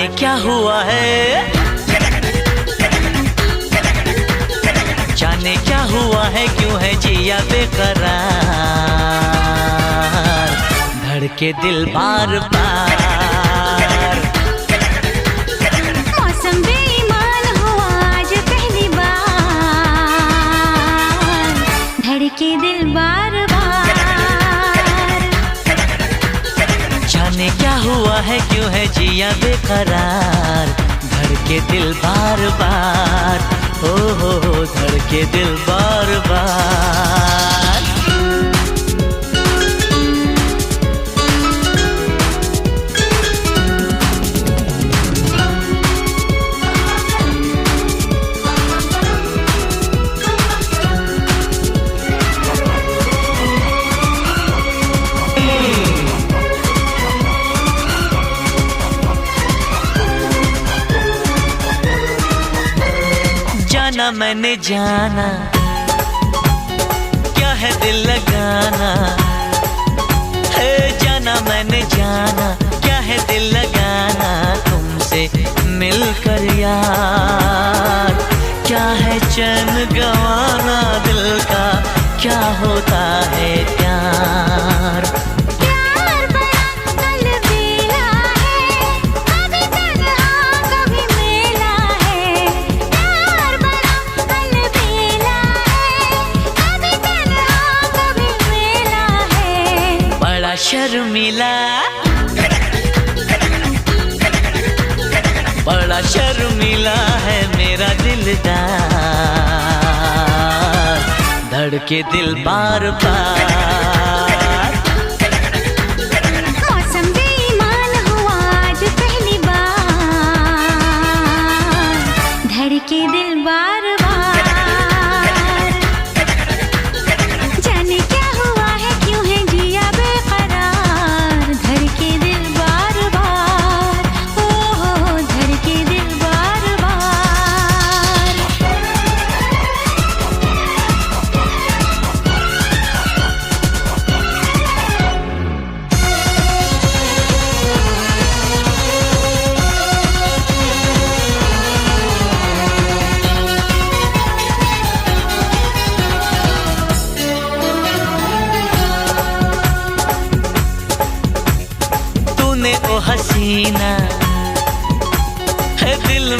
जाने क्या हुआ है, जाने क्या हुआ है, क्यों है जिया बेकरार, धड़के दिल बार बार। मौसम बेईमान हुआ आज पहली बार, धड़के दिल बार बार। जाने क्या हुआ है, क्यों है जिया बेकरार, धड़के दिल बार बार, ओ हो धड़के दिल बार बार। जाना मैंने जाना, क्या है दिल लगाना, है जाना मैंने जाना, क्या है दिल लगाना, तुमसे मिलकर यार, क्या है चैन गंवाना दिल का, क्या होता है प्यार। शर्मिला, बड़ा शर्मिला है मेरा दिलदार, धड़के दिल बार बार। मौसम बेईमान हुआ आज पहली बार, धड़के दिल बार बार। जाने क्या हुआ है, क्यों है जिया बेकरार, धड़के दिल बार बार, ओ हो धड़के दिल बार बार। तूने ओ हसीना है दिल